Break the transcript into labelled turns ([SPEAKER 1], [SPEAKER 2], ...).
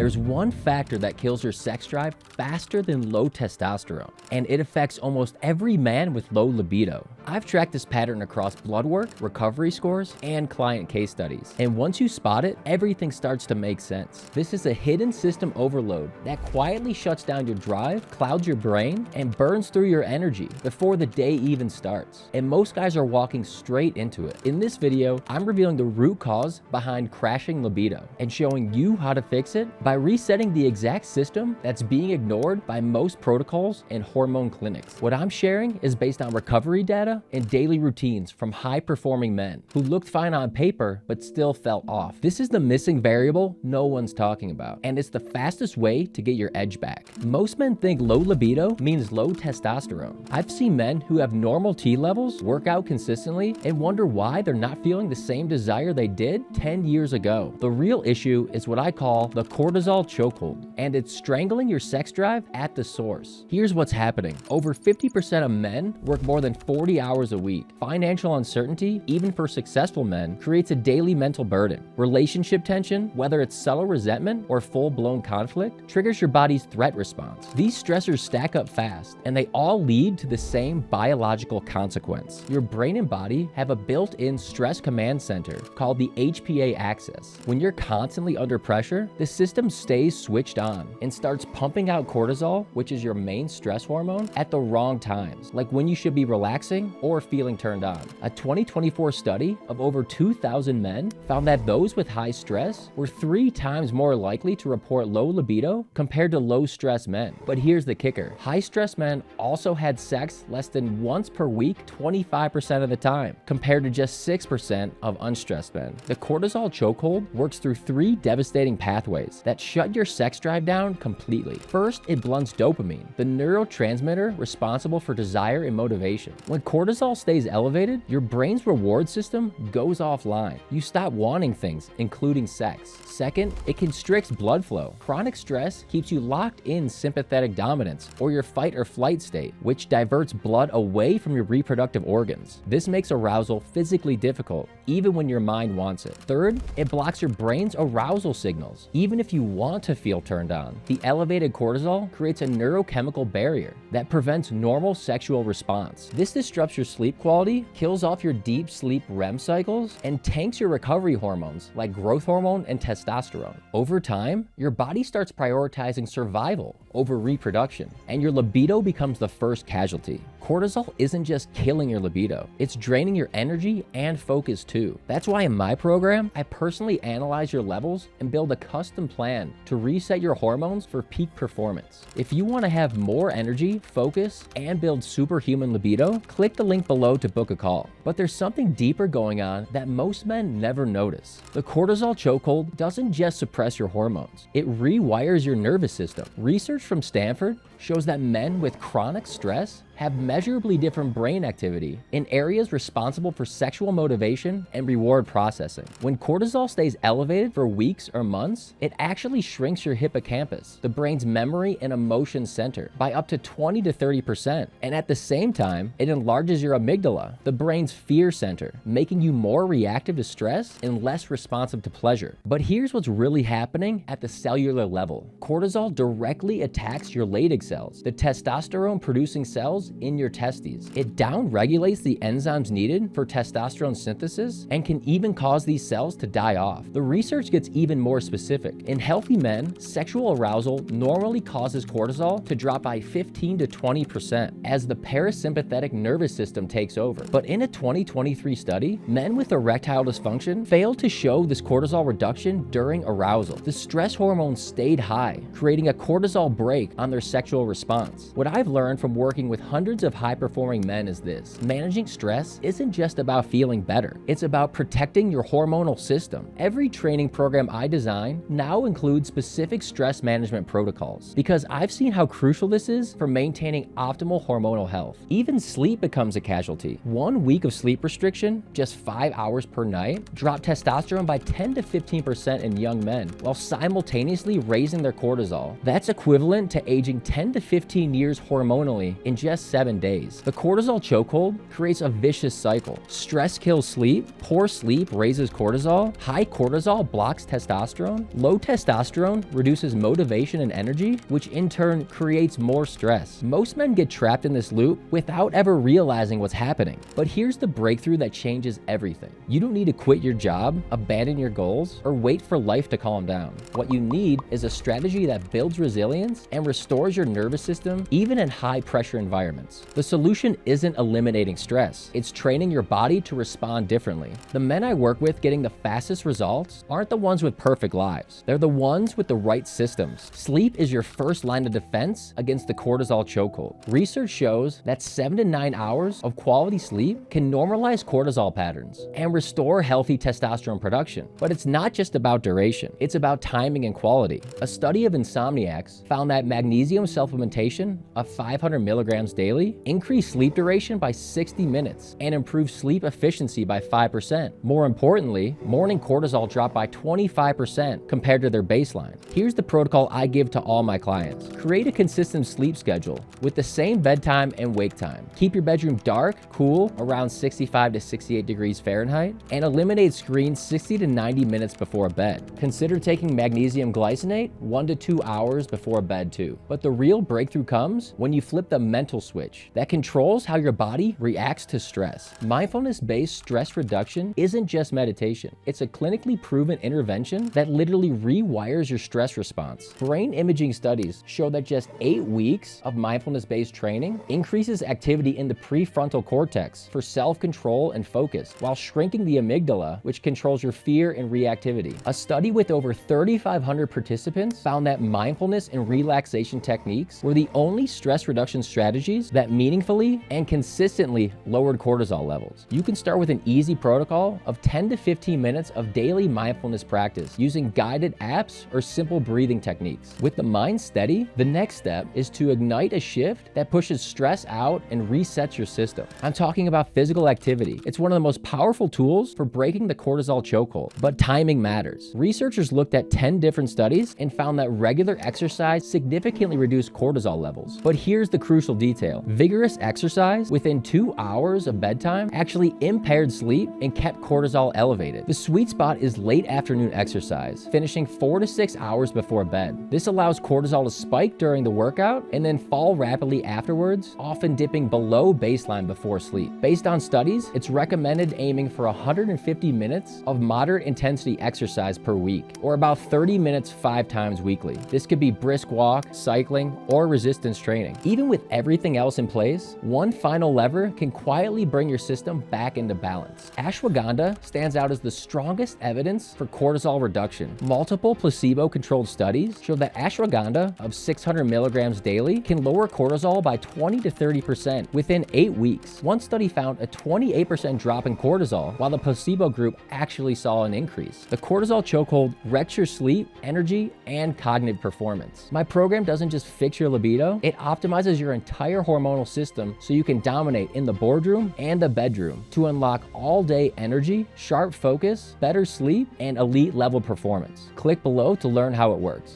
[SPEAKER 1] There's one factor that kills your sex drive faster than low testosterone, and it affects almost every man with low libido. I've tracked this pattern across blood work, recovery scores, and client case studies. And once you spot it, everything starts to make sense. This is a hidden system overload that quietly shuts down your drive, clouds your brain, and burns through your energy before the day even starts. And most guys are walking straight into it. In this video, I'm revealing the root cause behind crashing libido and showing you how to fix it by resetting the exact system that's being ignored by most protocols and hormone clinics. What I'm sharing is based on recovery data and daily routines from high-performing men who looked fine on paper but still felt off. This is the missing variable no one's talking about, and it's the fastest way to get your edge back. Most men think low libido means low testosterone. I've seen men who have normal T levels work out consistently and wonder why they're not feeling the same desire they did 10 years ago. The real issue is what I call the cortisol chokehold, and it's strangling your sex drive at the source. Here's what's happening. Over 50% of men work more than 40 hours a week. Financial uncertainty, even for successful men, creates a daily mental burden. Relationship tension, whether it's subtle resentment or full-blown conflict, triggers your body's threat response. These stressors stack up fast, and they all lead to the same biological consequence. Your brain and body have a built-in stress command center called the HPA axis. When you're constantly under pressure, the system stays switched on and starts pumping out cortisol, which is your main stress hormone, at the wrong times, like when you should be relaxing or feeling turned on. A 2024 study of over 2,000 men found that those with high stress were 3 times more likely to report low libido compared to low stress men. But here's the kicker. High stress men also had sex less than once per week 25% of the time, compared to just 6% of unstressed men. The cortisol chokehold works through 3 devastating pathways that shut your sex drive down completely. First, it blunts dopamine, the neurotransmitter responsible for desire and motivation. When cortisol stays elevated, your brain's reward system goes offline. You stop wanting things, including sex. Second, it constricts blood flow. Chronic stress keeps you locked in sympathetic dominance or your fight or flight state, which diverts blood away from your reproductive organs. This makes arousal physically difficult, even when your mind wants it. Third, it blocks your brain's arousal signals. Even if you want to feel turned on, the elevated cortisol creates a neurochemical barrier that prevents normal sexual response. This disrupts your sleep quality, kills off your deep sleep REM cycles, and tanks your recovery hormones like growth hormone and testosterone. Over time, your body starts prioritizing survival over reproduction, and your libido becomes the first casualty. Cortisol isn't just killing your libido, it's draining your energy and focus too. That's why in my program, I personally analyze your levels and build a custom plan to reset your hormones for peak performance. If you want to have more energy, focus, and build superhuman libido, click the link below to book a call. But there's something deeper going on that most men never notice. The cortisol chokehold doesn't just suppress your hormones, it rewires your nervous system. Research from Stanford shows that men with chronic stress have measurably different brain activity in areas responsible for sexual motivation and reward processing. When cortisol stays elevated for weeks or months, it actually shrinks your hippocampus, the brain's memory and emotion center, by up to 20 to 30%. And at the same time, it enlarges your amygdala, the brain's fear center, making you more reactive to stress and less responsive to pleasure. But here's what's really happening at the cellular level. Cortisol directly attacks your Leydig cells, the testosterone producing cells in your testes. It downregulates the enzymes needed for testosterone synthesis and can even cause these cells to die off. The research gets even more specific. In healthy men, sexual arousal normally causes cortisol to drop by 15 to 20% as the parasympathetic nervous system takes over. But in a 2023 study, men with erectile dysfunction failed to show this cortisol reduction during arousal. The stress hormones stayed high, creating a cortisol brake on their sexual response. What I've learned from working with hundreds of high-performing men is this: managing stress isn't just about feeling better, it's about protecting your hormonal system. Every training program I design now includes specific stress management protocols, because I've seen how crucial this is for maintaining optimal hormonal health. Even sleep becomes a casualty. 1 week of sleep restriction, just 5 hours per night, dropped testosterone by 10 to 15% in young men, while simultaneously raising their cortisol. That's equivalent to aging 10 10 to 15 years hormonally in just 7 days. The cortisol chokehold creates a vicious cycle. Stress kills sleep, poor sleep raises cortisol, high cortisol blocks testosterone, low testosterone reduces motivation and energy, which in turn creates more stress. Most men get trapped in this loop without ever realizing what's happening. But here's the breakthrough that changes everything. You don't need to quit your job, abandon your goals, or wait for life to calm down. What you need is a strategy that builds resilience and restores your nervous system even in high-pressure environments. The solution isn't eliminating stress, it's training your body to respond differently. The men I work with getting the fastest results aren't the ones with perfect lives. They're the ones with the right systems. Sleep is your first line of defense against the cortisol chokehold. Research shows that 7 to 9 hours of quality sleep can normalize cortisol patterns and restore healthy testosterone production. But it's not just about duration, it's about timing and quality. A study of insomniacs found that magnesium supplementation of 500 milligrams daily increased sleep duration by 60 minutes and improved sleep efficiency by 5%. More importantly, morning cortisol dropped by 25% compared to their baseline. Here's the protocol I give to all my clients. Create a consistent sleep schedule with the same bedtime and wake time. Keep your bedroom dark, cool, around 65 to 68 degrees Fahrenheit, and eliminate screens 60 to 90 minutes before bed. Consider taking magnesium glycinate 1 to 2 hours before bed too. But the real breakthrough comes when you flip the mental switch that controls how your body reacts to stress. Mindfulness-based stress reduction isn't just meditation. It's a clinically proven intervention that literally rewires your stress response. Brain imaging studies show that just 8 weeks of mindfulness-based training increases activity in the prefrontal cortex for self-control and focus, while shrinking the amygdala, which controls your fear and reactivity. A study with over 3,500 participants found that mindfulness and relaxation techniques were the only stress reduction strategies that meaningfully and consistently lowered cortisol levels. You can start with an easy protocol of 10 to 15 minutes of daily mindfulness practice using guided apps or simple breathing techniques. With the mind steady, the next step is to ignite a shift that pushes stress out and resets your system. I'm talking about physical activity. It's one of the most powerful tools for breaking the cortisol chokehold, but timing matters. Researchers looked at 10 different studies and found that regular exercise significantly reduced cortisol levels. But here's the crucial detail. Vigorous exercise within 2 hours of bedtime actually impaired sleep and kept cortisol elevated. The sweet spot is late afternoon exercise, finishing 4 to 6 hours before bed. This allows cortisol to spike during the workout and then fall rapidly afterwards, often dipping below baseline before sleep. Based on studies, it's recommended aiming for 150 minutes of moderate intensity exercise per week, or about 30 minutes 5 times weekly. This could be brisk walk, cycling, or resistance training. Even with everything else in place, one final lever can quietly bring your system back into balance. Ashwagandha stands out as the strongest evidence for cortisol reduction. Multiple placebo-controlled studies show that ashwagandha of 600 milligrams daily can lower cortisol by 20 to 30% within 8 weeks. One study found a 28% drop in cortisol, while the placebo group actually saw an increase. The cortisol chokehold wrecks your sleep, energy, and cognitive performance. My program doesn't just fix your libido, it optimizes your entire hormonal system so you can dominate in the boardroom and the bedroom to unlock all-day energy, sharp focus, better sleep, and elite level performance. Click below to learn how it works.